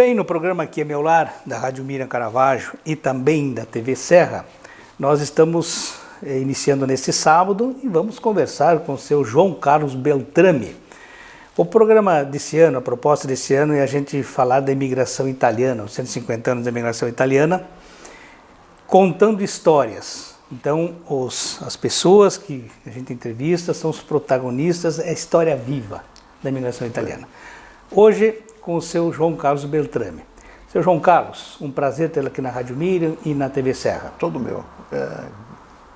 Bem, no programa Aqui é Meu Lar, da Rádio Miriam Caravaggio e também da TV Serra, nós estamos iniciando nesse sábado e vamos conversar com o seu João Carlos Beltrame. O programa desse ano, a proposta desse ano é a gente falar da imigração italiana, os 150 anos da imigração italiana, contando histórias. Então, as pessoas que a gente entrevista são os protagonistas, é a história viva da imigração italiana. Hoje, com o seu João Carlos Beltrame. Seu João Carlos, um prazer tê-lo aqui na Rádio Miriam e na TV Serra. Todo meu.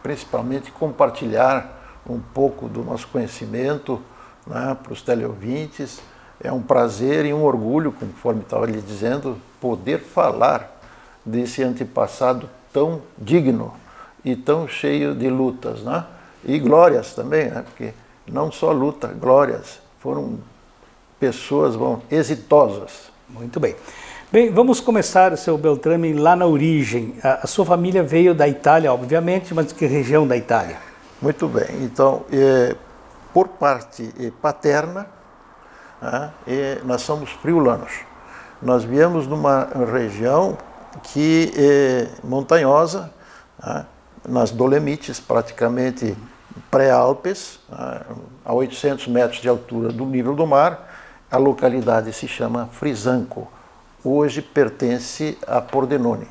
Principalmente compartilhar um pouco do nosso conhecimento, né, para os teleouvintes. É um prazer e um orgulho, conforme estava lhe dizendo, poder falar desse antepassado tão digno e tão cheio de lutas, né? E glórias também, né? Porque não só luta, glórias. Foram pessoas exitosas. Muito bem. Bem, vamos começar, seu Beltrame, lá na origem. A sua família veio da Itália, obviamente, mas de que região da Itália? Muito bem. Então, por parte paterna, nós somos friulanos. Nós viemos numa região que é montanhosa, nas Dolomites, praticamente pré-Alpes, a 800 metros de altura do nível do mar. A localidade se chama Frisanco, hoje pertence a Pordenone.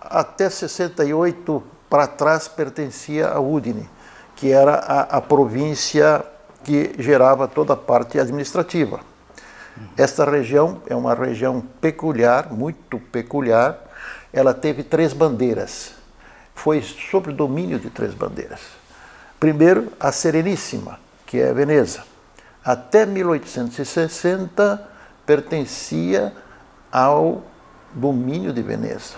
Até 68 para trás pertencia a Udine, que era a província que gerava toda a parte administrativa. Esta região é uma região peculiar, muito peculiar. Ela teve 3 bandeiras. Foi sob o domínio de 3 bandeiras. Primeiro, a Sereníssima, que é Veneza. Até 1860 pertencia ao domínio de Veneza.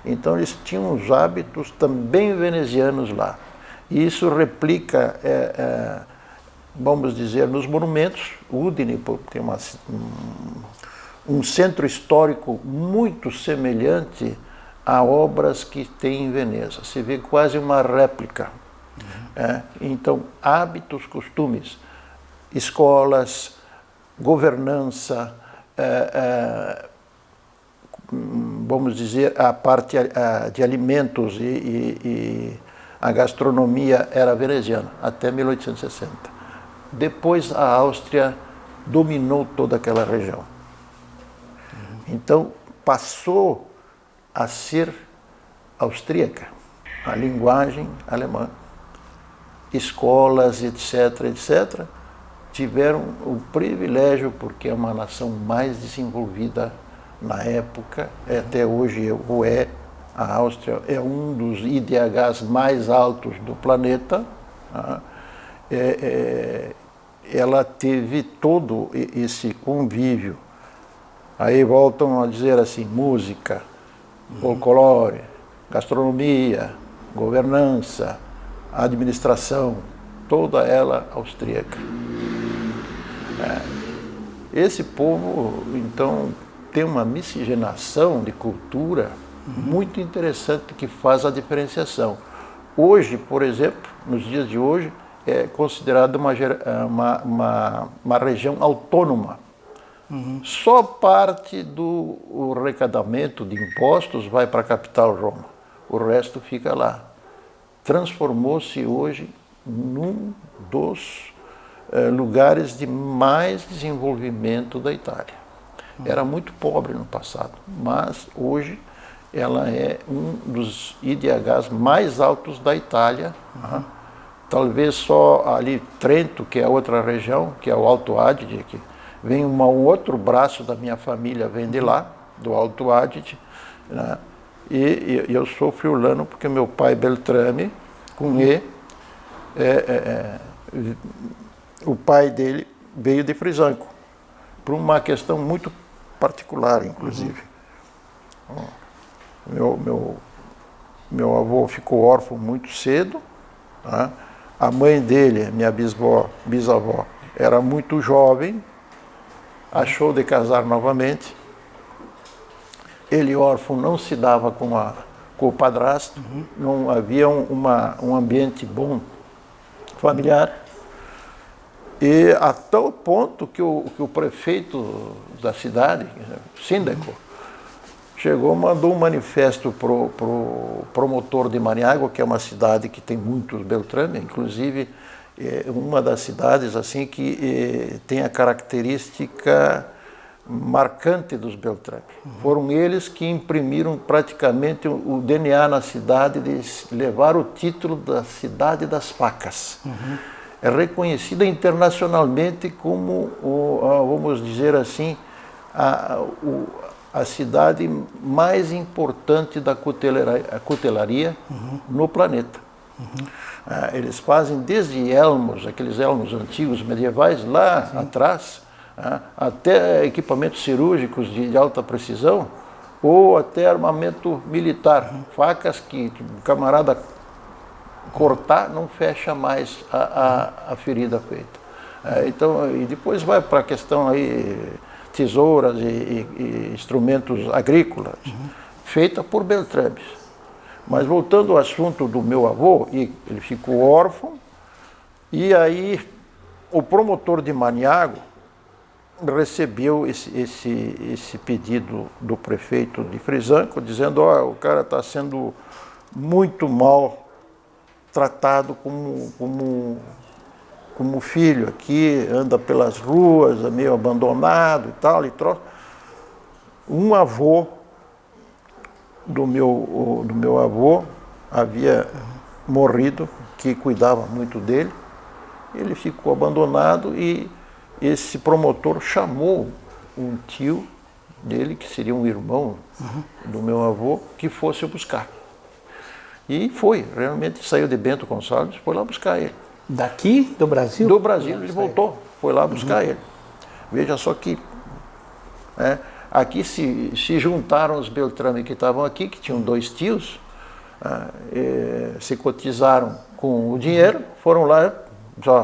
Então eles tinham os hábitos também venezianos lá. E isso replica, vamos dizer, nos monumentos. Udine tem um centro histórico muito semelhante a obras que tem em Veneza. Se vê quase uma réplica. Então, hábitos, costumes, escolas, governança, vamos dizer, a parte de alimentos e a gastronomia era veneziana, até 1860. Depois a Áustria dominou toda aquela região. Então passou a ser austríaca, a linguagem alemã. Escolas, etc., etc., tiveram o privilégio, porque é uma nação mais desenvolvida na época, até hoje a Áustria é um dos IDHs mais altos do planeta. Ela teve todo esse convívio. Aí voltam a dizer assim, música, folclore, gastronomia, governança, administração, toda ela austríaca. Esse povo, então, tem uma miscigenação de cultura muito interessante que faz a diferenciação. Hoje, por exemplo, nos dias de hoje, é considerada uma região autônoma. Só parte do arrecadamento de impostos vai para a capital Roma, o resto fica lá. Transformou-se hoje num dos lugares de mais desenvolvimento da Itália. Era muito pobre no passado, mas hoje ela é um dos IDHs mais altos da Itália. Talvez só ali Trento, que é outra região, que é o Alto Adige, que vem um outro braço da minha família, vem de lá, do Alto Adige, né? E eu sou friulano porque meu pai Beltrame, com E, o pai dele veio de Frisanco, por uma questão muito particular, inclusive. Meu avô ficou órfão muito cedo, né? A mãe dele, minha bisavó, era muito jovem, achou de casar novamente. Ele, órfão, não se dava com o padrasto, não havia um ambiente bom familiar. E a tal ponto que o prefeito da cidade, síndico, chegou, mandou um manifesto para o promotor de Maniágua, que é uma cidade que tem muitos Beltrame, inclusive uma das cidades assim que tem a característica marcante dos Beltrame. Foram eles que imprimiram praticamente o DNA na cidade, de levar o título da cidade das facas. É reconhecida internacionalmente como, vamos dizer assim, a cidade mais importante da cutelaria no planeta. Eles fazem desde elmos, aqueles elmos antigos medievais lá atrás, até equipamentos cirúrgicos de alta precisão, ou até armamento militar, facas que o camarada cortar não fecha mais a ferida feita. Então, e depois vai para a questão aí, tesouras e instrumentos agrícolas, feita por Beltrames. Mas voltando ao assunto do meu avô, ele ficou órfão, e aí o promotor de Maniágua recebeu esse pedido do prefeito de Frisanco, dizendo: o cara está sendo muito mal tratado como filho aqui, anda pelas ruas, é meio abandonado e tal, e troço. Um avô do meu avô havia morrido, que cuidava muito dele, ele ficou abandonado e esse promotor chamou um tio dele, que seria um irmão do meu avô, que fosse buscar. E foi, realmente saiu de Bento Gonçalves, foi lá buscar ele. Daqui do Brasil? Do Brasil, ele voltou, foi lá buscar ele. Veja só que aqui se juntaram os Beltrame que estavam aqui, que tinham 2 tios, se cotizaram com o dinheiro, foram lá,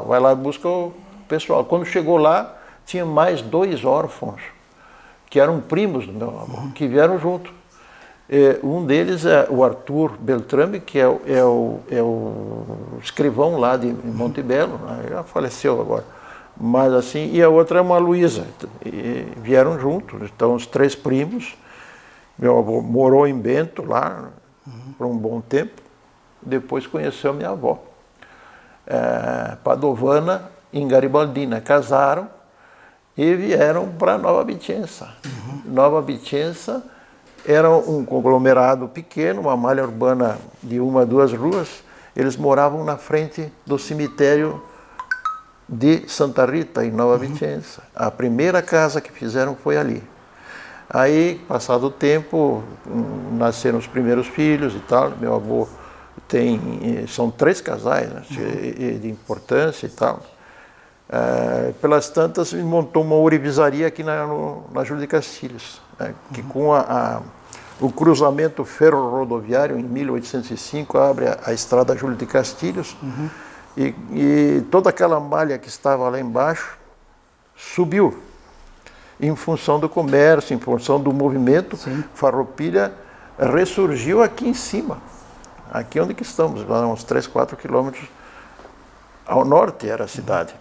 vai lá e busca o pessoal. Quando chegou lá, tinha mais 2 órfãos, que eram primos do meu avô, que vieram junto. Um deles é o Arthur Beltrame, que é o escrivão lá de Montebello, já faleceu agora. Mas assim, e a outra é uma Luísa, vieram juntos, então os 3 primos. Meu avô morou em Bento lá por um bom tempo, depois conheceu minha avó, Padovana e Garibaldina, casaram e vieram para Nova Vicenza. Nova Vicenza era um conglomerado pequeno, uma malha urbana de 1 a 2 ruas. Eles moravam na frente do cemitério de Santa Rita, em Nova Vicenza. A primeira casa que fizeram foi ali. Aí, passado o tempo, nasceram os primeiros filhos e tal. Meu avô são 3 casais, né, de importância e tal. Pelas tantas, montou uma ourivesaria aqui na Júlio de Castilhos, que com o cruzamento ferro-rodoviário, em 1805, abre a estrada Júlio de Castilhos, e toda aquela malha que estava lá embaixo subiu, em função do comércio, em função do movimento. Farroupilha ressurgiu aqui em cima, aqui onde que estamos, uns 3, 4 quilômetros ao norte era a cidade.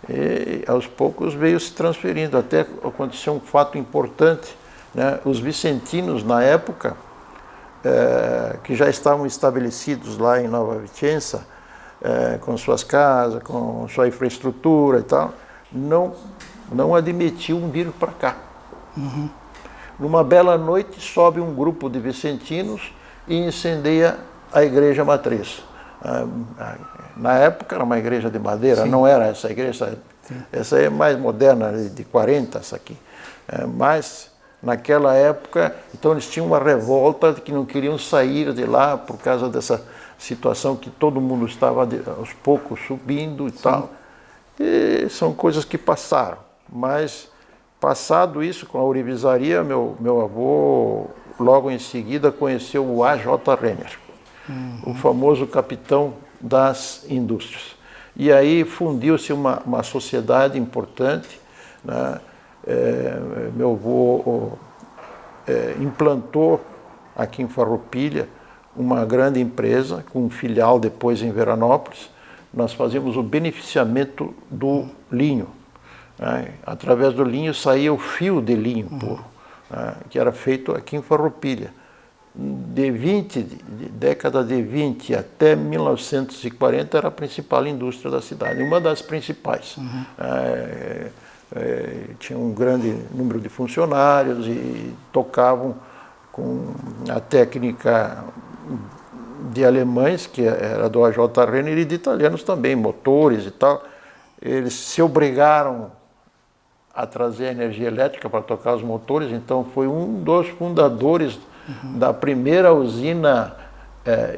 E aos poucos veio se transferindo, até aconteceu um fato importante, né? Os vicentinos, na época, que já estavam estabelecidos lá em Nova Vicenza, com suas casas, com sua infraestrutura e tal, não admitiam vir para cá. Numa bela noite, sobe um grupo de vicentinos e incendeia a igreja matriz. Na época era uma igreja de madeira, não era essa igreja, essa é mais moderna, de 40, essa aqui. Mas naquela época, então eles tinham uma revolta de que não queriam sair de lá por causa dessa situação que todo mundo estava aos poucos subindo e tal. E são coisas que passaram. Mas passado isso, com a ourivesaria, meu avô logo em seguida conheceu o A.J. Renner, o famoso capitão das indústrias. E aí fundiu-se uma sociedade importante, né? Meu avô implantou aqui em Farroupilha uma grande empresa, com um filial depois em Veranópolis, nós fazíamos o beneficiamento do linho. Né? Através do linho saía o fio de linho puro, né? Que era feito aqui em Farroupilha. De década de 20 até 1940 era a principal indústria da cidade, uma das principais. Tinha um grande número de funcionários e tocavam com a técnica de alemães, que era do A.J. Renner, e de italianos também, motores e tal. Eles se obrigaram a trazer a energia elétrica para tocar os motores, então foi um dos fundadores da primeira usina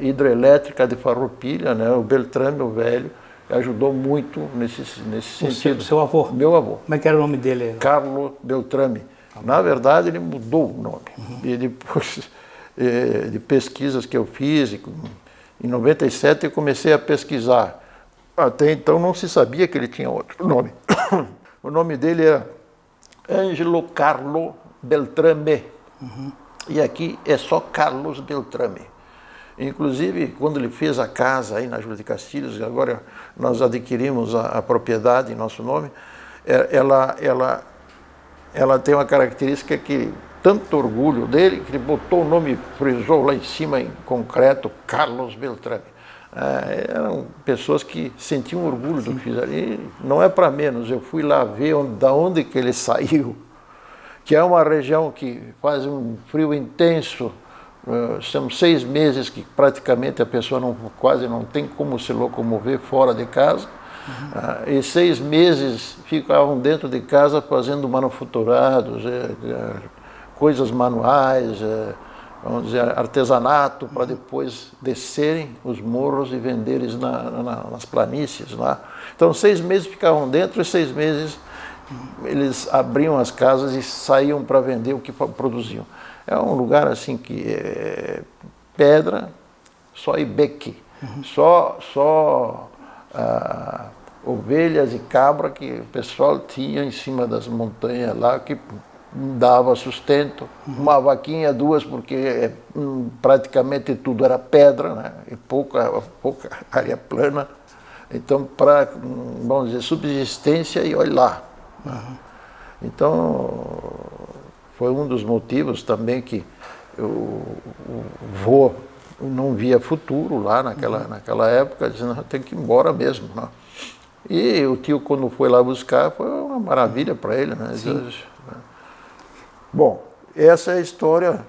hidrelétrica de Farroupilha, né, o Beltrame, o velho, ajudou muito nesse sentido. Seu avô? Meu avô. Como é que era o nome dele? Carlo Beltrame. Na verdade, ele mudou o nome. E depois de pesquisas que eu fiz, em 97 eu comecei a pesquisar. Até então não se sabia que ele tinha outro nome. O nome dele era Ângelo Carlo Beltrame. E aqui é só Carlos Beltrame. Inclusive, quando ele fez a casa aí na Júlia de Castilhos, agora nós adquirimos a propriedade em nosso nome, ela tem uma característica que tanto orgulho dele, que ele botou o nome, frisou lá em cima em concreto, Carlos Beltrame. Eram pessoas que sentiam orgulho do que fizeram. E não é para menos, eu fui lá ver da onde que ele saiu, que é uma região que faz um frio intenso. São 6 meses que praticamente a pessoa quase não tem como se locomover fora de casa. E 6 meses ficavam dentro de casa fazendo manufaturados, coisas manuais, vamos dizer, artesanato, para depois descerem os morros e venderem nas planícies lá. Então 6 meses ficavam dentro e 6 meses eles abriam as casas e saíam para vender o que produziam. É um lugar assim que é pedra, só ibeque, só ovelhas e cabra que o pessoal tinha em cima das montanhas lá, que dava sustento, uma vaquinha, 2, porque praticamente tudo era pedra, né? E pouca área plana. Então, para, vamos dizer, subsistência, e olha lá. Então, foi um dos motivos também que o vô não via futuro lá naquela época, dizendo, tem que ir embora mesmo. Né? E o tio, quando foi lá buscar, foi uma maravilha para ele. Né? Bom, essa é a história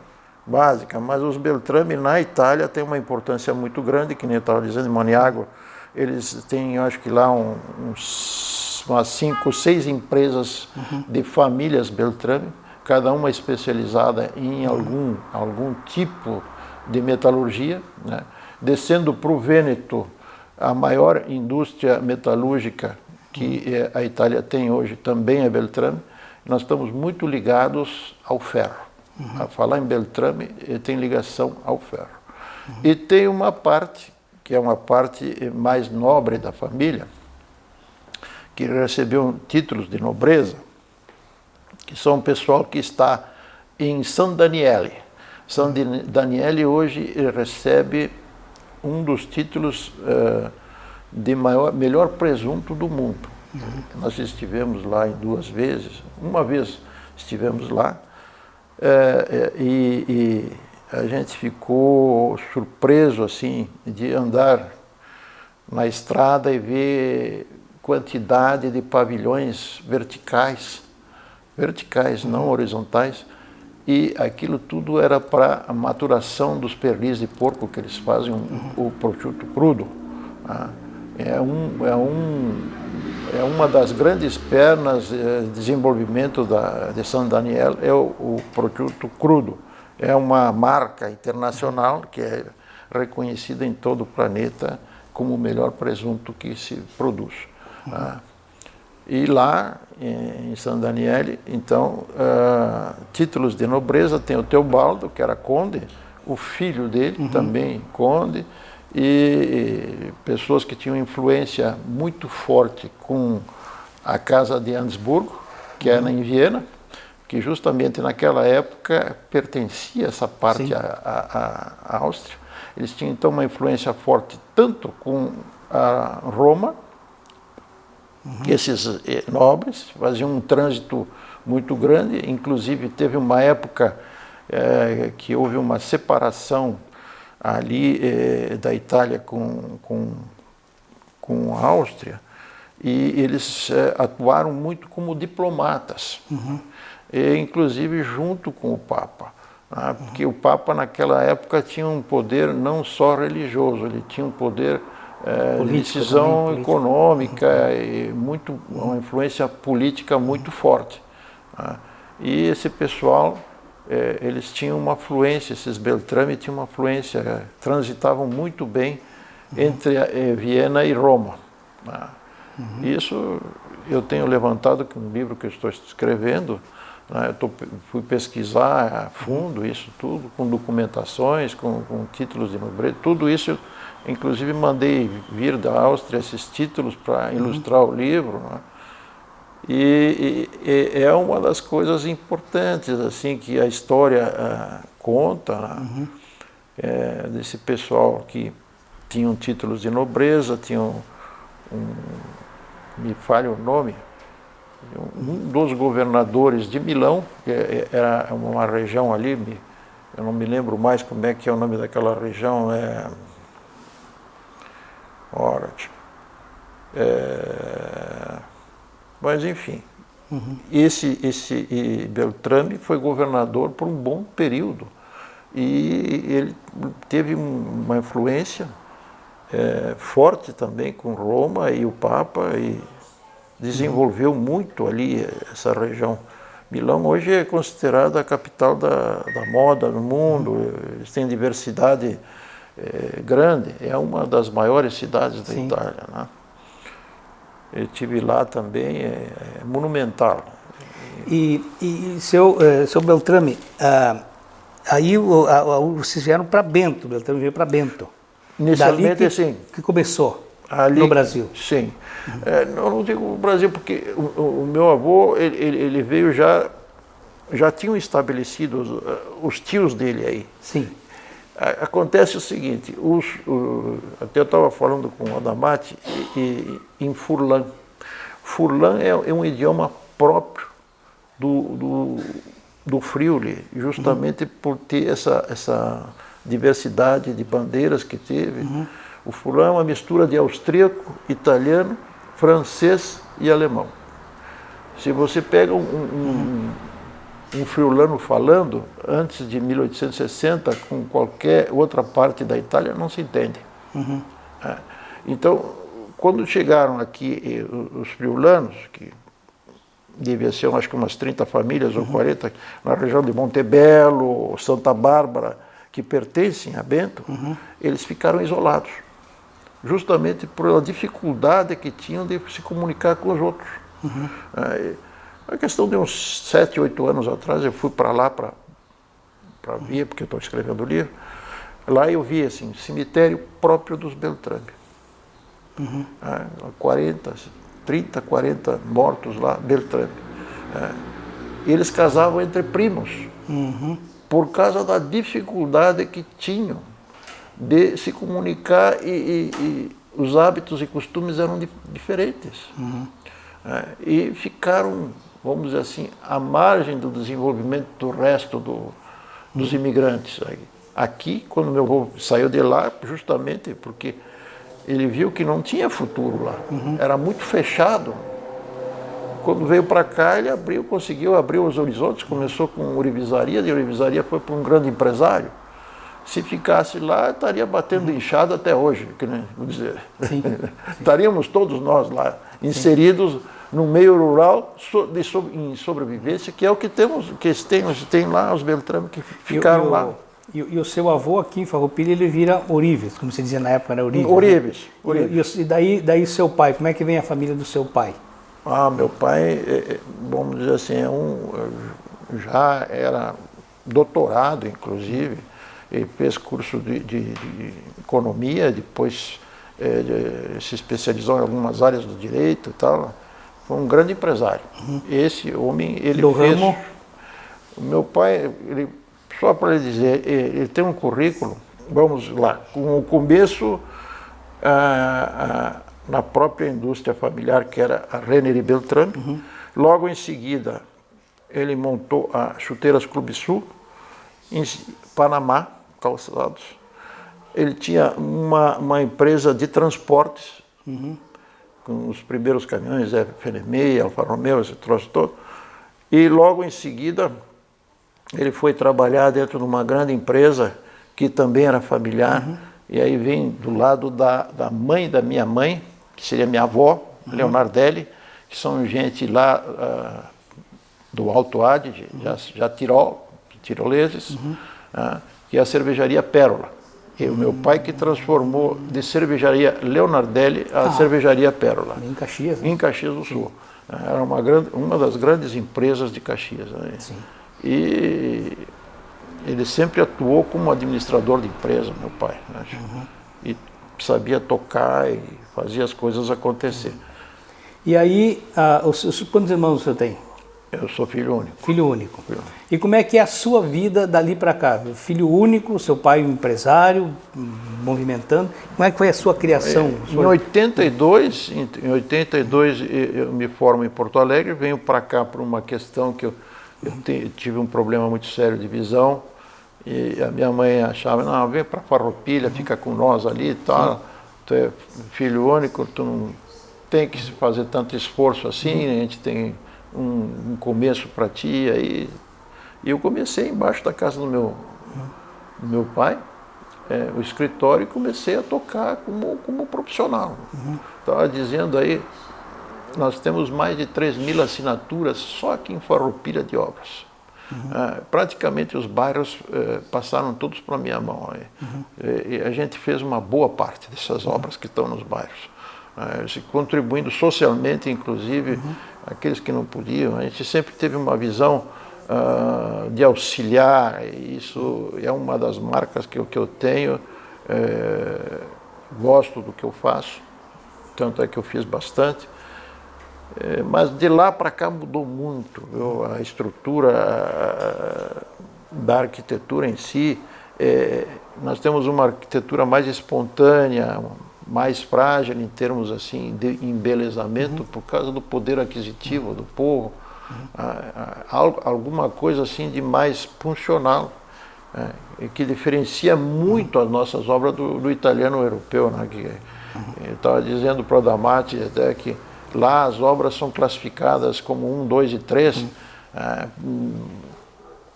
básica, mas os Beltrame na Itália têm uma importância muito grande, que nem eu estava dizendo, em Maniagua, eles têm, eu acho que lá umas 5, 6 empresas de famílias Beltrame, cada uma especializada em algum tipo de metalurgia, né? Descendo para o Vêneto, a maior indústria metalúrgica que a Itália tem hoje também é Beltrame. Nós estamos muito ligados ao ferro. A falar em Beltrame, tem ligação ao ferro. E tem uma parte, que é uma parte mais nobre da família, que recebeu títulos de nobreza, que são o pessoal que está em San Daniele. San Daniele hoje recebe um dos títulos de melhor presunto do mundo. Nós estivemos lá em 2 vezes, uma vez estivemos lá, e a gente ficou surpreso assim de andar na estrada e ver quantidade de pavilhões verticais, não horizontais, e aquilo tudo era para a maturação dos pernis de porco que eles fazem, o prosciutto crudo. É uma das grandes pernas de desenvolvimento de San Daniele, é o prosciutto crudo. É uma marca internacional que é reconhecida em todo o planeta como o melhor presunto que se produz. E lá, em San Daniele, então, títulos de nobreza, tem o Teobaldo, que era conde, o filho dele também conde, e pessoas que tinham influência muito forte com a Casa de Ansburgo, que era em Viena, que justamente naquela época pertencia essa parte à Áustria. Eles tinham então uma influência forte tanto com a Roma. Esses nobres faziam um trânsito muito grande, inclusive teve uma época que houve uma separação ali da Itália com a Áustria, e eles atuaram muito como diplomatas, inclusive junto com o Papa, né? Porque o Papa naquela época tinha um poder não só religioso, ele tinha um poder de decisão econômica e uma influência política muito forte, né? E esse pessoal, eles tinham uma fluência, esses Beltrame tinham uma fluência, transitavam muito bem entre Viena e Roma, né? Isso eu tenho levantado com um livro que eu estou escrevendo, né? Fui pesquisar a fundo isso tudo, com documentações, com títulos de nobreza, tudo isso. Inclusive mandei vir da Áustria esses títulos para ilustrar o livro, né? E é uma das coisas importantes assim que a história conta, né? Desse pessoal que tinham títulos de nobreza, tinham me falha o nome, um dos governadores de Milão, que era uma região ali, eu não me lembro mais como é que é o nome daquela região, mas enfim, esse Beltrame foi governador por um bom período e ele teve uma influência forte também com Roma e o Papa, e desenvolveu muito ali essa região. Milão hoje é considerada a capital da moda no mundo, eles têm diversidade grande, é uma das maiores cidades da Itália, né? Eu estive lá também, é monumental. E seu Beltrame, aí vocês vieram para Bento, Beltrame veio para Bento. Inicialmente, sim. Que começou ali, no Brasil. Sim. Não digo o Brasil, porque o meu avô, ele veio já tinham estabelecido os tios dele aí. Sim. Acontece o seguinte, até eu estava falando com o Adamati em Furlan. Furlan é um idioma próprio do Friuli, justamente por ter essa diversidade de bandeiras que teve. O Furlan é uma mistura de austríaco, italiano, francês e alemão. Se você pega um friulano falando, antes de 1860, com qualquer outra parte da Itália, não se entende. Então, quando chegaram aqui os friulanos, que devia ser acho que umas 30 famílias ou 40, na região de Montebello, Santa Bárbara, que pertencem a Bento, eles ficaram isolados, justamente por a dificuldade que tinham de se comunicar com os outros. A questão de uns 7, 8 anos atrás, eu fui para lá para ver, porque eu estou escrevendo o livro. Lá eu vi assim, cemitério próprio dos Beltrame. 30, 40 mortos lá, Beltrame. Eles casavam entre primos, por causa da dificuldade que tinham de se comunicar e os hábitos e costumes eram diferentes. E ficaram, vamos dizer assim, à margem do desenvolvimento do resto dos imigrantes. Aqui, quando meu avô saiu de lá, justamente porque ele viu que não tinha futuro lá, era muito fechado. Quando veio para cá, ele conseguiu abrir os horizontes, começou com ourivesaria, de ourivesaria foi para um grande empresário. Se ficasse lá, estaria batendo inchado até hoje, vou dizer. Estaríamos todos nós lá, inseridos no meio rural em sobrevivência, que é o que temos, tem lá os Beltrame que ficaram lá. E o seu avô aqui em Farroupilha, ele vira ourives, como se dizia na época, né? Ourives. E daí seu pai, como é que vem a família do seu pai? Meu pai, vamos dizer assim, já era doutorado, inclusive, ele fez curso de economia, depois se especializou em algumas áreas do direito e tal. Foi um grande empresário. Esse homem, ele fez... Ramo? O meu pai, só para lhe dizer, ele tem um currículo, vamos lá, com o começo na própria indústria familiar, que era a Renner e Beltrame. Logo em seguida, ele montou a Chuteiras Clube Sul, em Panamá, calçados. Ele tinha uma empresa de transportes, com os primeiros caminhões, FNMEI, Alfa Romeo, esse troço todo. E logo em seguida, ele foi trabalhar dentro de uma grande empresa, que também era familiar, e aí vem do lado da mãe da minha mãe, que seria minha avó, Leonardelli, que são gente lá do Alto Adige, já Tirol, tiroleses, que é a cervejaria Pérola. E o meu pai que transformou de cervejaria Leonardelli a cervejaria Pérola. Em Caxias, né? Em Caxias do Sul. Era uma das grandes empresas de Caxias. Né? Sim. E ele sempre atuou como administrador de empresa, meu pai. Né? E sabia tocar e fazia as coisas acontecer. E aí, quantos irmãos o senhor tem? Eu sou filho único. Filho único. E como é que é a sua vida dali para cá? Filho único, seu pai um empresário, movimentando. Como é que foi a sua criação? Em 82 eu me formo em Porto Alegre, venho para cá por uma questão que eu tive um problema muito sério de visão. E a minha mãe achava, não, vem para Farroupilha, fica com nós ali e tal. Tu é filho único, tu não tem que fazer tanto esforço assim, a gente tem um começo para ti. E eu comecei embaixo da casa do meu pai, o escritório, e comecei a tocar como profissional. Estava dizendo aí, nós temos mais de 3.000 assinaturas só aqui em Farroupilha de obras. Praticamente os bairros passaram todos para a minha mão. E a gente fez uma boa parte dessas obras que estão nos bairros. Contribuindo socialmente, inclusive, aqueles que não podiam. A gente sempre teve uma visão de auxiliar, e isso é uma das marcas que eu tenho. Gosto do que eu faço, tanto é que eu fiz bastante. Mas de lá para cá mudou muito, a estrutura da arquitetura em si. Nós temos uma arquitetura mais espontânea, mais frágil em termos assim de embelezamento, por causa do poder aquisitivo do povo, alguma coisa assim de mais funcional, que diferencia muito as nossas obras do italiano europeu, né? Eu estava dizendo para o Adamati até que lá as obras são classificadas como 1, 2 e 3,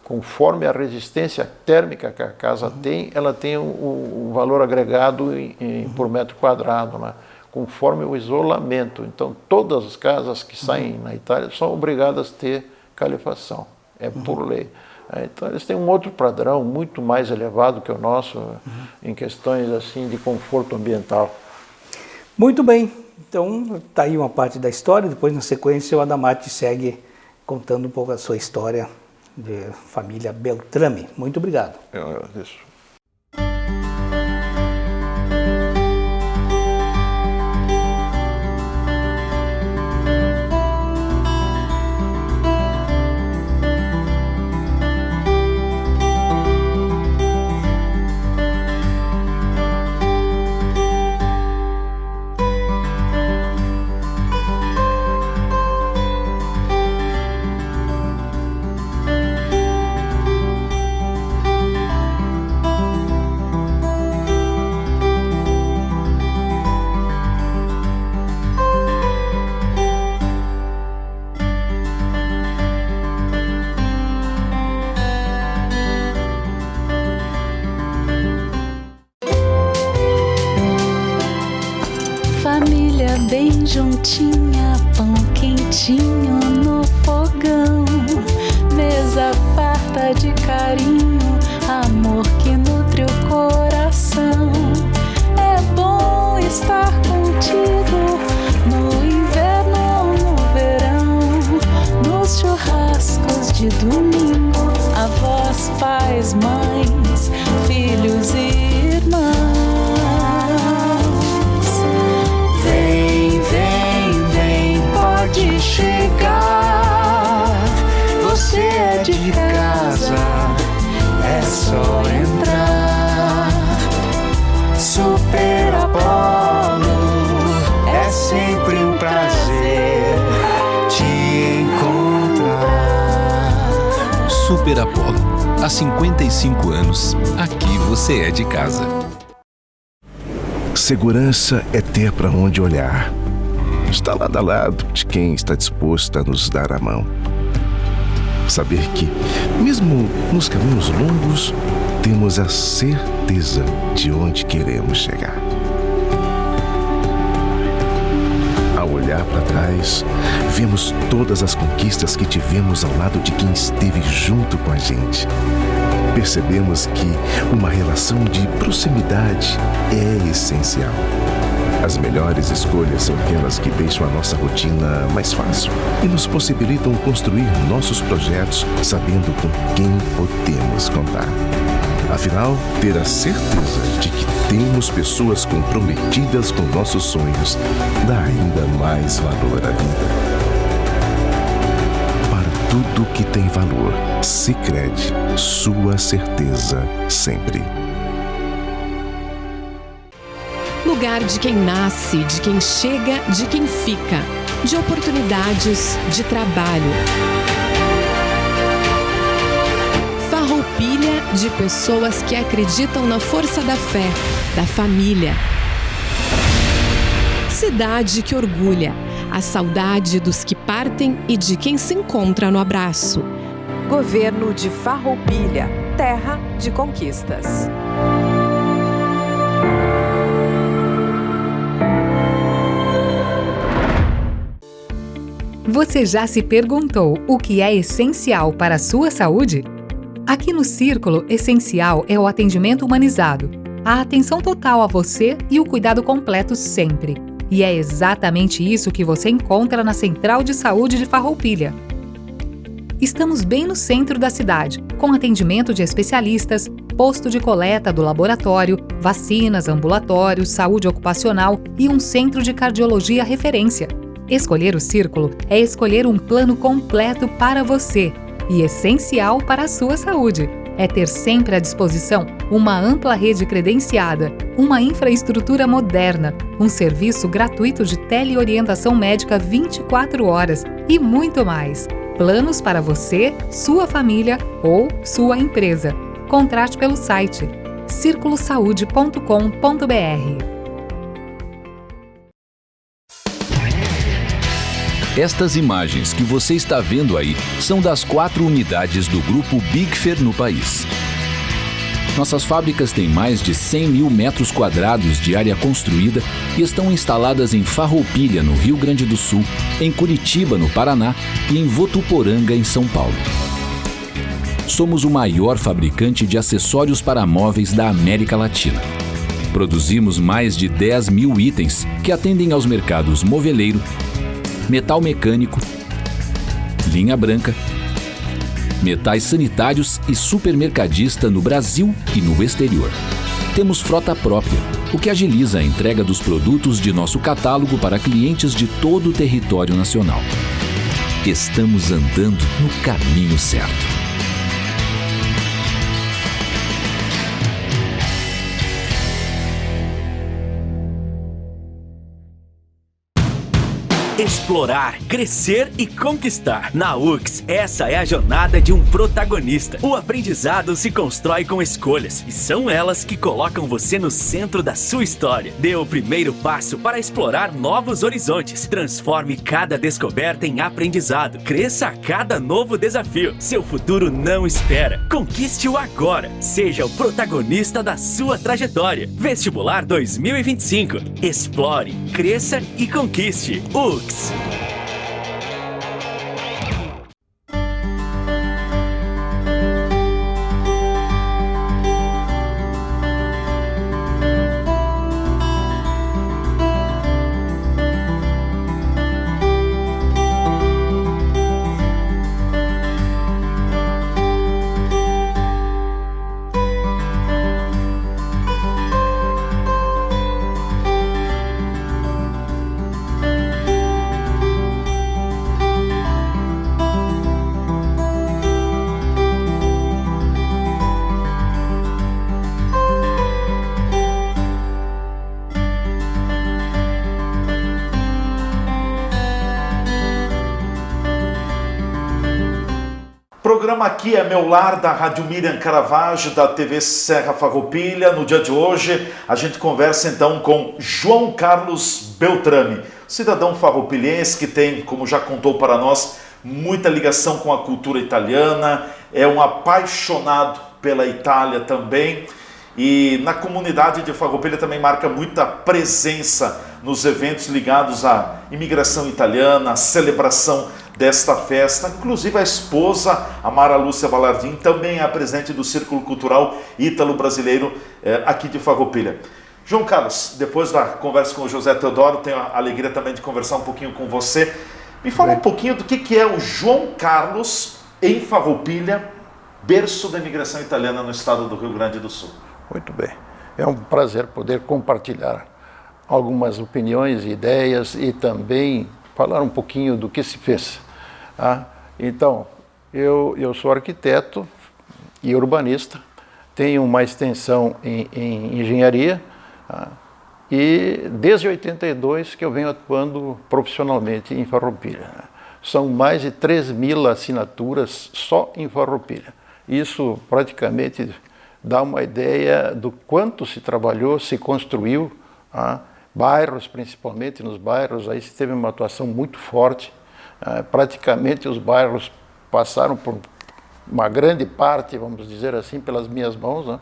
conforme a resistência térmica que a casa tem, ela tem o valor agregado por metro quadrado, né? Conforme o isolamento. Então, todas as casas que saem na Itália são obrigadas a ter calefação, por lei. Então, eles têm um outro padrão muito mais elevado que o nosso em questões assim de conforto ambiental. Muito bem. Então, está aí uma parte da história. Depois, na sequência, o Adamati segue contando um pouco a sua história de família Beltrame. Muito obrigado. Eu agradeço. Família bem juntinha, pão quentinho no fogão, mesa farta de carinho, amor que nutre o coração. É bom estar contigo no inverno ou no verão, nos churrascos de domingo, avós, pais, mães, filhos e irmãos. Pode chegar, você é de casa, é só entrar, supera a porta. Super Apollo. Há 55 anos, aqui você é de casa. Segurança é ter para onde olhar. Está lado a lado de quem está disposto a nos dar a mão. Saber que, mesmo nos caminhos longos, temos a certeza de onde queremos chegar. Ao olhar para trás, vemos todas as conquistas que tivemos ao lado de quem esteve junto com a gente. Percebemos que uma relação de proximidade é essencial. As melhores escolhas são aquelas que deixam a nossa rotina mais fácil e nos possibilitam construir nossos projetos sabendo com quem podemos contar. Afinal, ter a certeza de que temos pessoas comprometidas com nossos sonhos dá ainda mais valor à vida. Para tudo que tem valor, Sicredi, sua certeza sempre. Lugar de quem nasce, de quem chega, de quem fica, de oportunidades, de trabalho. Farroupilha de pessoas que acreditam na força da fé, da família. Cidade que orgulha, a saudade dos que partem e de quem se encontra no abraço. Governo de Farroupilha, terra de conquistas. Você já se perguntou o que é essencial para a sua saúde? Aqui no Círculo, essencial é o atendimento humanizado, a atenção total a você e o cuidado completo sempre. E é exatamente isso que você encontra na Central de Saúde de Farroupilha. Estamos bem no centro da cidade, com atendimento de especialistas, posto de coleta do laboratório, vacinas, ambulatórios, saúde ocupacional e um centro de cardiologia referência. Escolher o Círculo é escolher um plano completo para você e essencial para a sua saúde. É ter sempre à disposição uma ampla rede credenciada, uma infraestrutura moderna, um serviço gratuito de teleorientação médica 24 horas e muito mais. Planos para você, sua família ou sua empresa. Contrate pelo site circulosaude.com.br. Estas imagens que você está vendo aí são das 4 unidades do Grupo Bigfer no país. Nossas fábricas têm mais de 100 mil metros quadrados de área construída e estão instaladas em Farroupilha, no Rio Grande do Sul, em Curitiba, no Paraná e em Votuporanga, em São Paulo. Somos o maior fabricante de acessórios para móveis da América Latina. Produzimos mais de 10 mil itens que atendem aos mercados moveleiro, metal mecânico, linha branca, metais sanitários e supermercadista no Brasil e no exterior. Temos frota própria, o que agiliza a entrega dos produtos de nosso catálogo para clientes de todo o território nacional. Estamos andando no caminho certo. Explorar, crescer e conquistar. Na UX, essa é a jornada de um protagonista. O aprendizado se constrói com escolhas e são elas que colocam você no centro da sua história. Dê o primeiro passo para explorar novos horizontes. Transforme cada descoberta em aprendizado. Cresça a cada novo desafio. Seu futuro não espera. Conquiste-o agora. Seja o protagonista da sua trajetória. Vestibular 2025. Explore, cresça e conquiste. UX. programa Aqui é Meu Lar, da Rádio Miriam Caravaggio, da TV Serra Farroupilha. No dia de hoje, a gente conversa então com João Carlos Beltrame, cidadão farroupilhense que tem, como já contou para nós, muita ligação com a cultura italiana, é um apaixonado pela Itália também, e na comunidade de Farroupilha também marca muita presença nos eventos ligados à imigração italiana, à celebração desta festa. Inclusive a esposa, a Mara Lúcia Balardim, também é a presidente do Círculo Cultural Ítalo-Brasileiro aqui de Farroupilha. João Carlos, depois da conversa com o José Teodoro, tenho a alegria também de conversar um pouquinho com você. Me fala um pouquinho do que é o João Carlos em Farroupilha, berço da imigração italiana no estado do Rio Grande do Sul. Muito bem. É um prazer poder compartilhar algumas opiniões, ideias e também falar um pouquinho do que se fez. Então, eu sou arquiteto e urbanista, tenho uma extensão em engenharia e desde 82 que eu venho atuando profissionalmente em Farroupilha. São mais de 3.000 assinaturas só em Farroupilha. Isso praticamente dá uma ideia do quanto se trabalhou, se construiu, bairros, principalmente nos bairros, aí se teve uma atuação muito forte. Praticamente os bairros passaram por uma grande parte, vamos dizer assim, pelas minhas mãos.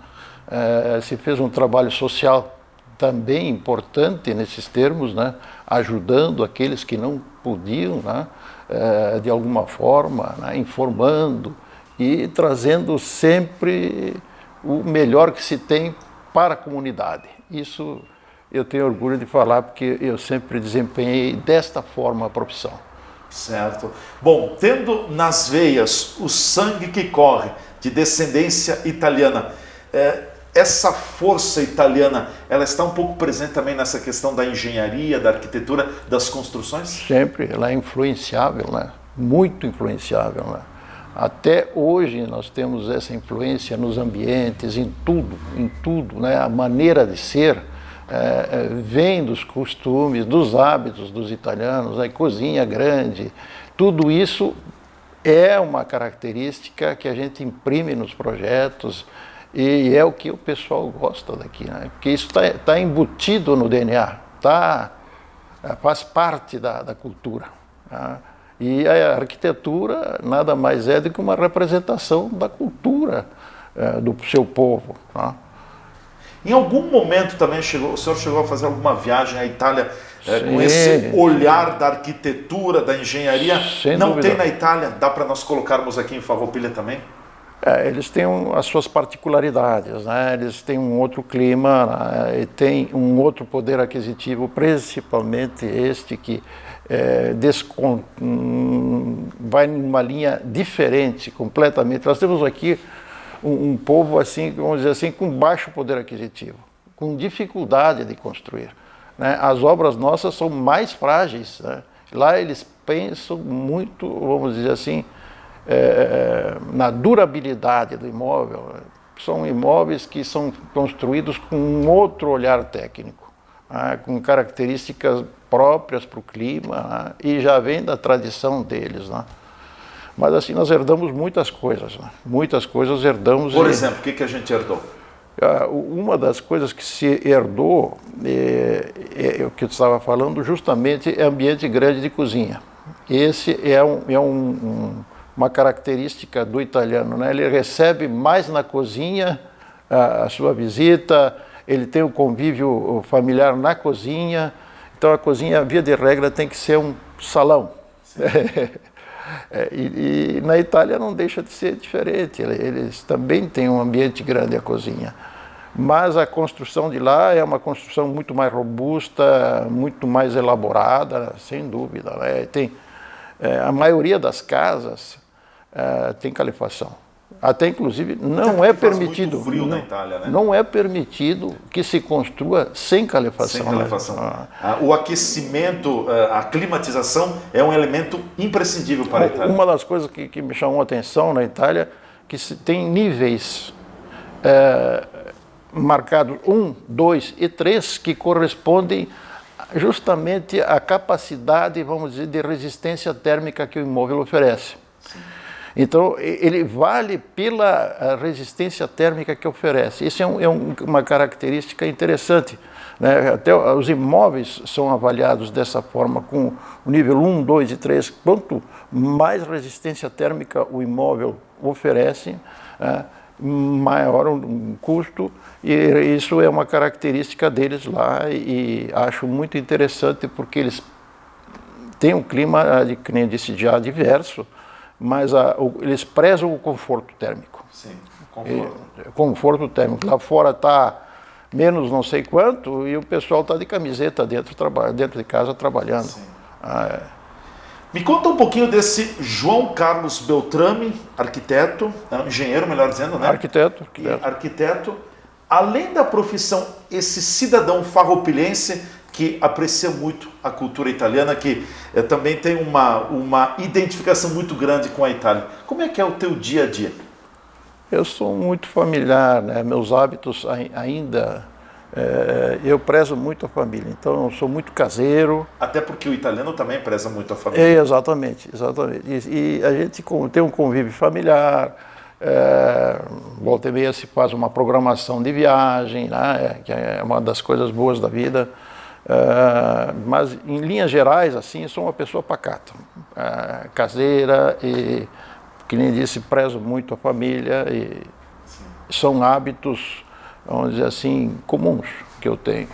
Se fez um trabalho social também importante nesses termos, ajudando aqueles que não podiam, de alguma forma, informando e trazendo sempre o melhor que se tem para a comunidade. Isso eu tenho orgulho de falar, porque eu sempre desempenhei desta forma a profissão. Certo. Bom, tendo nas veias o sangue que corre de descendência italiana, essa força italiana, ela está um pouco presente também nessa questão da engenharia, da arquitetura, das construções? Sempre, ela é influenciável, muito influenciável. Até hoje nós temos essa influência nos ambientes, em tudo, a maneira de ser vem dos costumes, dos hábitos dos italianos, a cozinha grande, tudo isso é uma característica que a gente imprime nos projetos e é o que o pessoal gosta daqui, porque isso está embutido no DNA, faz parte da cultura. E a arquitetura nada mais é do que uma representação da cultura do seu povo. Em algum momento também o senhor chegou a fazer alguma viagem à Itália com esse olhar da arquitetura, da engenharia? Não tem na Itália? Dá para nós colocarmos aqui em Farroupilha também? Eles têm as suas particularidades, eles têm um outro clima, e têm um outro poder aquisitivo, principalmente este que vai numa linha diferente completamente. Nós temos aqui um povo assim, vamos dizer assim, com baixo poder aquisitivo, com dificuldade de construir. As obras nossas são mais frágeis. Lá eles pensam muito, vamos dizer assim, na durabilidade do imóvel. São imóveis que são construídos com um outro olhar técnico, com características próprias para o clima, e já vem da tradição deles. Mas assim, nós herdamos muitas coisas, muitas coisas herdamos. Por exemplo, o que a gente herdou? Uma das coisas que se herdou, o que eu estava falando, justamente é ambiente grande de cozinha. Esse é uma característica do italiano, Ele recebe mais na cozinha a sua visita, ele tem o convívio familiar na cozinha. Então a cozinha, via de regra, tem que ser um salão. E na Itália não deixa de ser diferente, eles também têm um ambiente grande a cozinha. Mas a construção de lá é uma construção muito mais robusta, muito mais elaborada, sem dúvida. A maioria das casas tem calefação. Até inclusive não é permitido. Muito frio na Itália, Não é permitido que se construa sem calefação. Sem calefação. O aquecimento, a climatização é um elemento imprescindível para a Itália. Uma das coisas que me chamou a atenção na Itália, que tem níveis marcados 1, 2 e 3 que correspondem justamente à capacidade, vamos dizer, de resistência térmica que o imóvel oferece. Sim. Então, ele vale pela resistência térmica que oferece. Isso é uma característica interessante, né? Até os imóveis são avaliados dessa forma, com o nível 1, 2 e 3. Quanto mais resistência térmica o imóvel oferece, maior o custo, e isso é uma característica deles lá, e acho muito interessante porque eles têm um clima, que nem eu disse, já diverso, mas eles prezam o conforto térmico. Sim, conforto. Conforto térmico. Lá fora está menos não sei quanto e o pessoal está de camiseta dentro de casa trabalhando. Sim. Me conta um pouquinho desse João Carlos Beltrame, arquiteto, engenheiro, melhor dizendo, né? Arquiteto. Além da profissão, esse cidadão farroupilhense que aprecia muito a cultura italiana, que também tem uma identificação muito grande com a Itália. Como é que é o teu dia a dia? Eu sou muito familiar, né? Meus hábitos ainda... eu prezo muito a família, então eu sou muito caseiro. Até porque o italiano também preza muito a família. Exatamente. E a gente tem um convívio familiar, volta e meia se faz uma programação de viagem, né? Que é uma das coisas boas da vida. Mas em linhas gerais, assim, eu sou uma pessoa pacata, caseira e, que nem disse, prezo muito a família, e são hábitos, vamos dizer assim, comuns que eu tenho.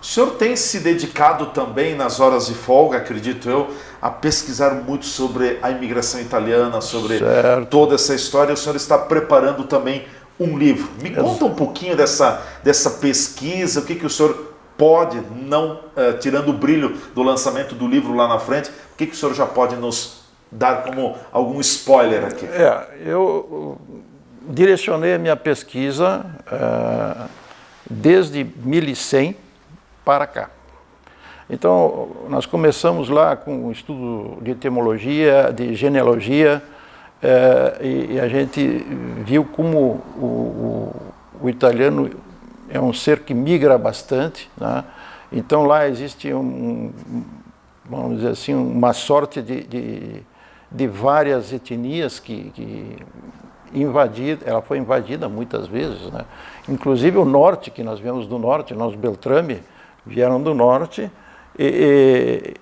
O senhor tem se dedicado também nas horas de folga, acredito eu, a pesquisar muito sobre a imigração italiana, sobre toda essa história. O senhor está preparando também um livro. Me conta um pouquinho dessa pesquisa, o que o senhor pode, não tirando o brilho do lançamento do livro lá na frente, o que o senhor já pode nos dar como algum spoiler aqui? Eu direcionei a minha pesquisa desde 1100 para cá. Então, nós começamos lá com o estudo de etimologia, de genealogia, e a gente viu como o italiano é um ser que migra bastante, né? Então lá existe vamos dizer assim, uma sorte de várias etnias que ela foi invadida muitas vezes, né? Inclusive o norte, que nós viemos do norte, nós Beltrame vieram do norte, e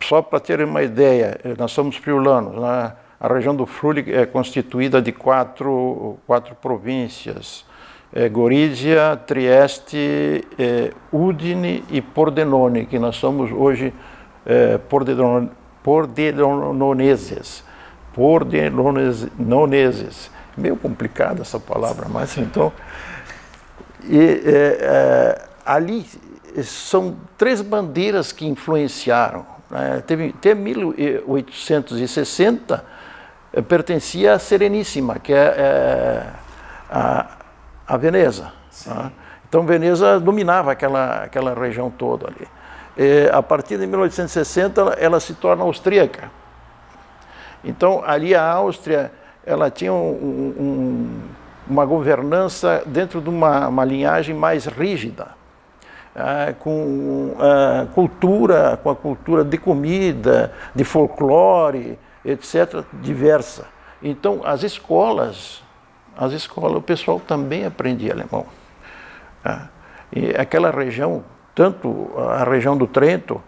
só para terem uma ideia, nós somos friulanos, né? A região do Friuli é constituída de quatro províncias: Gorizia, Trieste, Udine e Pordenone, que nós somos hoje Pordenoneses. Meio complicada essa palavra, mas então... ali são 3 bandeiras que influenciaram, né? Até 1860 pertencia à Sereníssima, que é a Veneza. Né? Então Veneza dominava aquela região toda ali. A partir de 1860 ela se torna austríaca. Então ali a Áustria ela tinha uma governança dentro de uma linhagem mais rígida, com a cultura de comida, de folclore, etc., diversa. Então as escolas, o pessoal também aprendia alemão. E aquela região, tanto a região do Trento,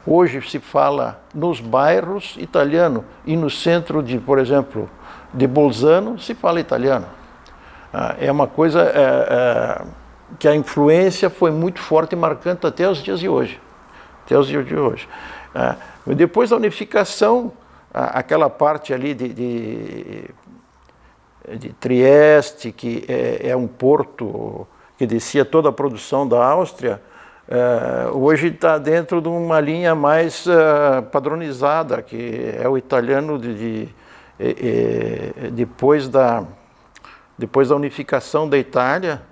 hoje se fala nos bairros italiano, e no centro por exemplo, de Bolzano se fala italiano. É uma coisa que a influência foi muito forte e marcante até os dias de hoje. Depois da unificação, aquela parte ali de Trieste, que é um porto que descia toda a produção da Áustria, hoje está dentro de uma linha mais padronizada, que é o italiano depois da unificação da Itália.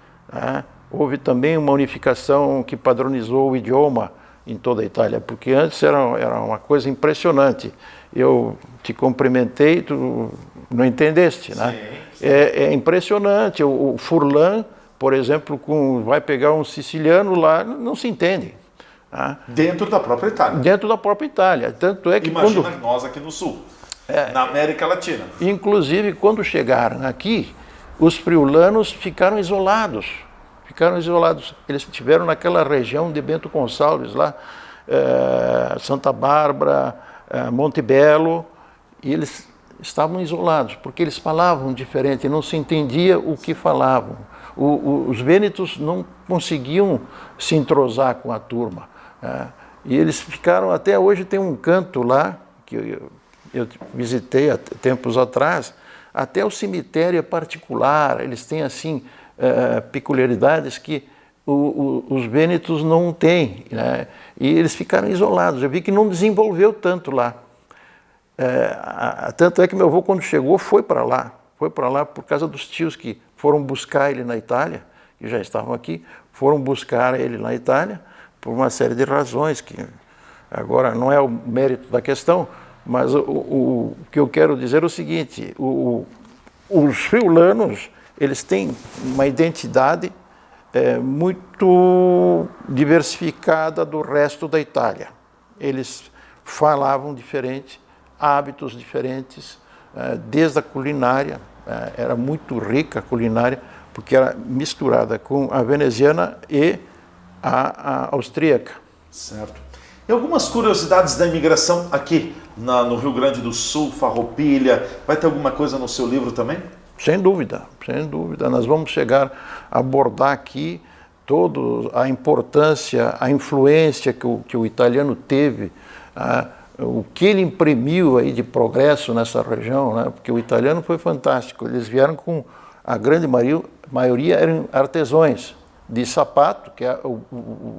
Houve também uma unificação que padronizou o idioma em toda a Itália, porque antes era uma coisa impressionante. Eu te cumprimentei, tu não entendeste, né? Sim. É impressionante. O Furlan, por exemplo, vai pegar um siciliano lá, não se entende. Dentro da própria Itália. Dentro da própria Itália. Tanto é que imagina nós aqui no sul. na América Latina. Inclusive, quando chegaram aqui, os friulanos ficaram isolados. Eles estiveram naquela região de Bento Gonçalves, lá, Santa Bárbara, Monte Belo, e eles estavam isolados, porque eles falavam diferente, não se entendia o que falavam. Os vênetos não conseguiam se entrosar com a turma. E eles ficaram, até hoje tem um canto lá, que eu visitei há tempos atrás, até o cemitério é particular, eles têm assim peculiaridades que os vênetos não têm, né? E eles ficaram isolados. Eu vi que não desenvolveu tanto lá. Tanto é que meu avô, quando chegou, foi para lá por causa dos tios que foram buscar ele na Itália, que já estavam aqui, foram buscar ele na Itália por uma série de razões que agora não é o mérito da questão, mas o que eu quero dizer é o seguinte: os friulanos, eles têm uma identidade muito diversificada do resto da Itália. Eles falavam diferente, hábitos diferentes, desde a culinária, era muito rica a culinária, porque era misturada com a veneziana e a austríaca. Certo. E algumas curiosidades da imigração aqui no Rio Grande do Sul, Farroupilha, vai ter alguma coisa no seu livro também? Sem dúvida, sem dúvida. Nós vamos chegar a abordar aqui toda a importância, a influência que o italiano teve, o que ele imprimiu aí de progresso nessa região, né? Porque o italiano foi fantástico. Eles vieram com, a grande maioria eram artesãos de sapato, que é,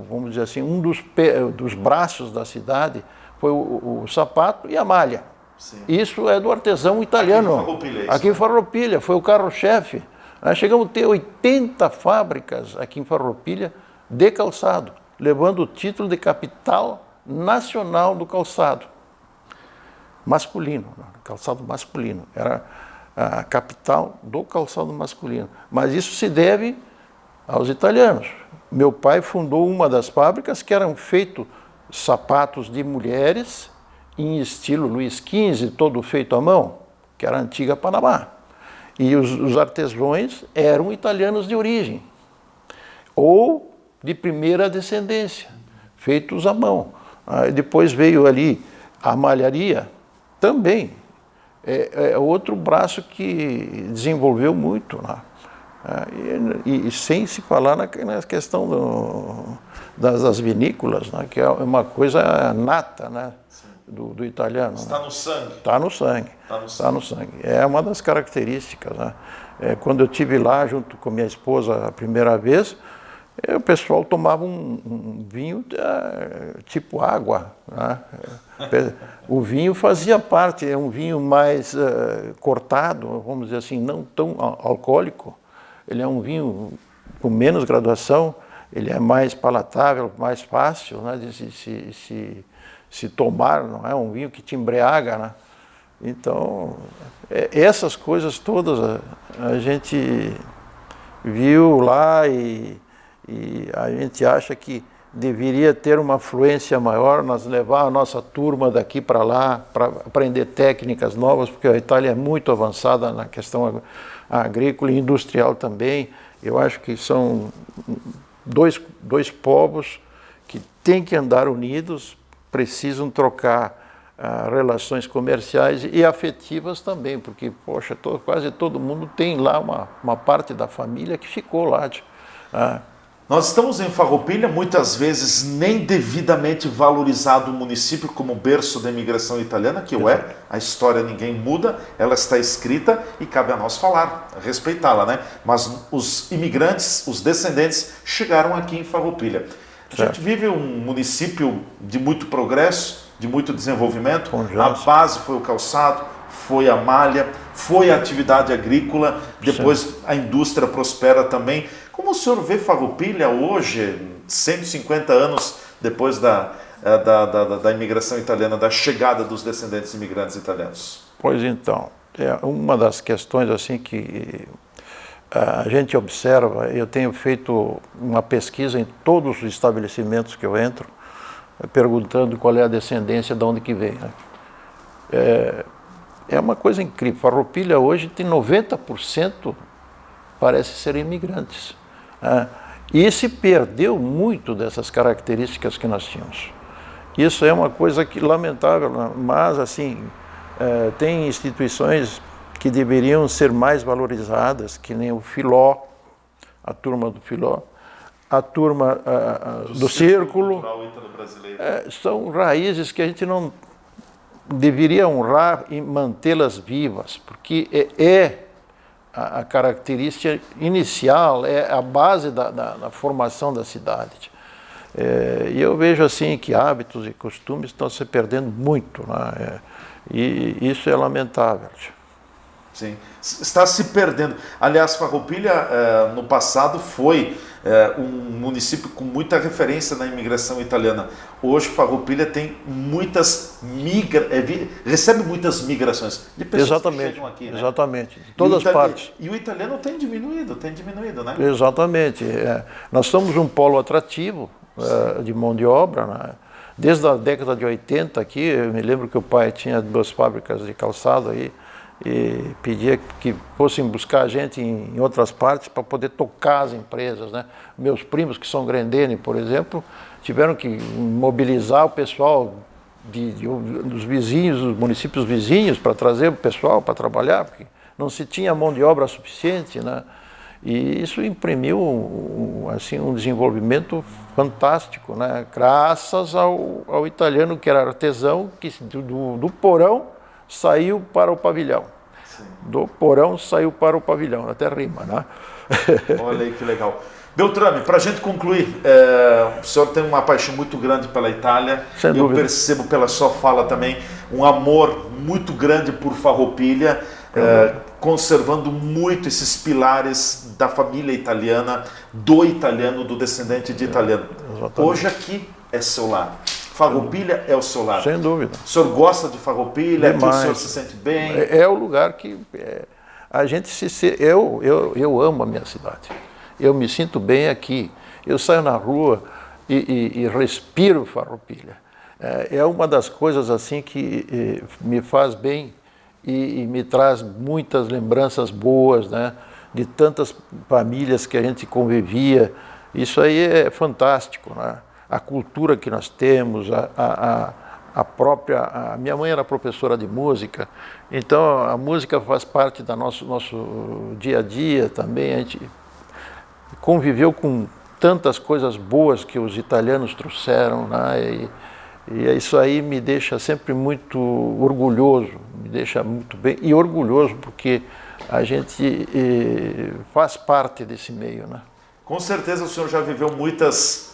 vamos dizer assim, um dos braços da cidade foi o sapato e a malha. Sim. Isso é do artesão italiano. Aqui em Farroupilha, foi o carro-chefe. Nós chegamos a ter 80 fábricas aqui em Farroupilha de calçado, levando o título de capital nacional do calçado masculino, calçado masculino. Era a capital do calçado masculino. Mas isso se deve aos italianos. Meu pai fundou uma das fábricas que eram feitos sapatos de mulheres em estilo Luís XV, todo feito à mão, que era a antiga Panamá. E os artesãos eram italianos de origem, ou de primeira descendência, feitos à mão. Depois veio ali a malharia, também. É outro braço que desenvolveu muito lá. E sem se falar na questão das vinícolas, né, que é uma coisa nata, né, do italiano. Está, né, no sangue. Está no sangue. Está no sangue. É uma das características. Né? Quando eu estive lá junto com minha esposa a primeira vez, o pessoal tomava um vinho tipo água. Né? O vinho fazia parte, é um vinho mais cortado, vamos dizer assim, não tão alcoólico. Ele é um vinho com menos graduação, ele é mais palatável, mais fácil, né, de se tomar, não é um vinho que te embriaga, né? Então, essas coisas todas a gente viu lá e a gente acha que deveria ter uma fluência maior, nós levar a nossa turma daqui para lá para aprender técnicas novas, porque a Itália é muito avançada na questão agrícola e industrial também. Eu acho que são dois povos que têm que andar unidos, precisam trocar relações comerciais e afetivas também, porque, poxa, quase todo mundo tem lá uma parte da família que ficou lá. Nós estamos em Farroupilha, muitas vezes nem devidamente valorizado o município como berço da imigração italiana, que o é, a história ninguém muda, ela está escrita e cabe a nós falar, respeitá-la, né? Mas os imigrantes, os descendentes, chegaram aqui em Farroupilha. A gente vive um município de muito progresso, de muito desenvolvimento, a base foi o calçado, foi a malha, foi a atividade agrícola, depois a indústria prospera também. Como o senhor vê Farroupilha hoje, 150 anos depois da imigração italiana, da chegada dos descendentes imigrantes italianos? Pois então, é uma das questões assim que a gente observa. Eu tenho feito uma pesquisa em todos os estabelecimentos que eu entro, perguntando qual é a descendência, de onde que vem. Né? É uma coisa incrível. Farroupilha hoje tem 90% parece ser imigrantes. E se perdeu muito dessas características que nós tínhamos. Isso é uma coisa que lamentável, mas assim, tem instituições que deveriam ser mais valorizadas, que nem o Filó, a turma do Filó, a turma do Círculo. São raízes que a gente não deveria honrar e mantê-las vivas, porque a característica inicial, é a base da formação da cidade. E eu vejo assim que hábitos e costumes estão se perdendo muito, né? E isso é lamentável. Sim, está se perdendo. Aliás, Farroupilha no passado foi um município com muita referência na imigração italiana. Hoje Farroupilha tem recebe muitas migrações de pessoas que chegam aqui, né? Exatamente, de todas as partes. E o italiano tem diminuído, né? Exatamente. Nós somos um polo atrativo de mão de obra, né? Desde a década de 80 aqui, eu me lembro que o pai tinha 2 fábricas de calçado aí, e pedia que fossem buscar a gente em outras partes para poder tocar as empresas, né? Meus primos que são Grendene, por exemplo, tiveram que mobilizar o pessoal dos vizinhos, dos municípios vizinhos, para trazer o pessoal para trabalhar, porque não se tinha mão de obra suficiente, né? E isso imprimiu assim, um desenvolvimento fantástico, né? Graças ao italiano que era artesão, que do porão saiu para o pavilhão. Sim. Do porão saiu para o pavilhão, até rima, né? Olha aí que legal. Beltrame, para a gente concluir, o senhor tem uma paixão muito grande pela Itália. Sem dúvida. Eu percebo pela sua fala também um amor muito grande por Farroupilha, conservando muito esses pilares da família italiana, do italiano, do descendente de italiano. Exatamente. Hoje aqui é seu lar. Farroupilha é o seu lar. Sem dúvida. O senhor gosta de Farroupilha? Aqui o senhor se sente bem? É o lugar que a gente eu amo a minha cidade. Eu me sinto bem aqui. Eu saio na rua e respiro Farroupilha. É uma das coisas assim que me faz bem e me traz muitas lembranças boas, né? De tantas famílias que a gente convivia. Isso aí é fantástico, né? A cultura que nós temos, a minha mãe era professora de música, então a música faz parte do nosso dia a dia também. A gente conviveu com tantas coisas boas que os italianos trouxeram, né? E isso aí me deixa sempre muito orgulhoso, me deixa muito bem e orgulhoso porque a gente faz parte desse meio, né? Com certeza o senhor já viveu muitos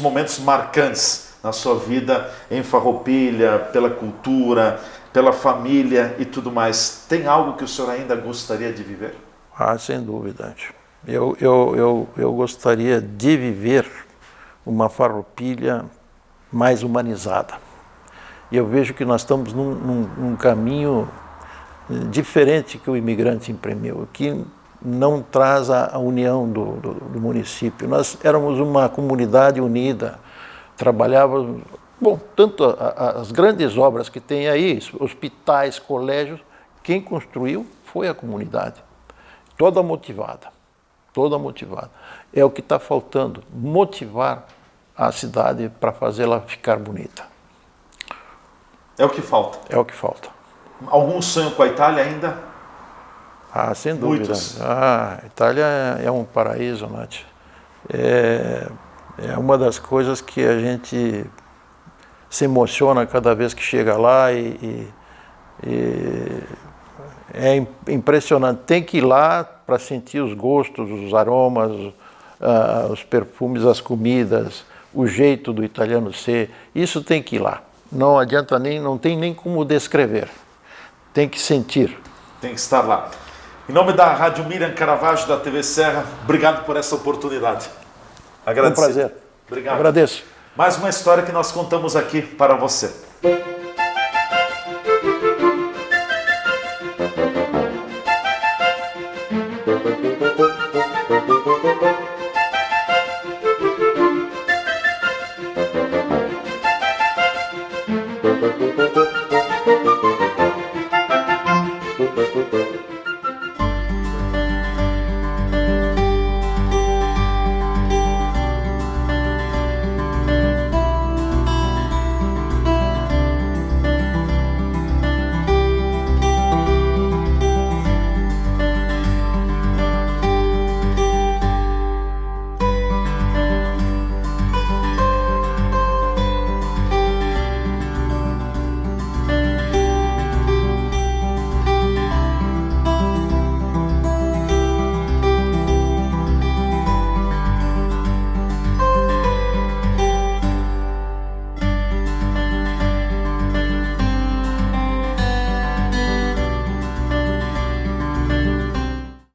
momentos marcantes na sua vida em Farroupilha, pela cultura, pela família e tudo mais. Tem algo que o senhor ainda gostaria de viver? Sem dúvida. Eu gostaria de viver uma Farroupilha mais humanizada. E eu vejo que nós estamos num caminho diferente que o imigrante imprimiu, que não traz a união do município. Nós éramos uma comunidade unida, trabalhávamos, tanto as grandes obras que tem aí, hospitais, colégios, quem construiu foi a comunidade, toda motivada. É o que está faltando, motivar a cidade para fazê-la ficar bonita. É o que falta? É o que falta. Algum sonho com a Itália ainda? Sem dúvida. Muitos. A Itália é um paraíso, Nath. É uma das coisas que a gente se emociona cada vez que chega lá e é impressionante. Tem que ir lá para sentir os gostos, os aromas, os perfumes, as comidas, o jeito do italiano ser. Isso tem que ir lá. Não adianta não tem nem como descrever. Tem que sentir. Tem que estar lá. Em nome da Rádio Miriam Caravaggio, da TV Serra, obrigado por essa oportunidade. Agradecido. É um prazer. Obrigado. Agradeço. Mais uma história que nós contamos aqui para você.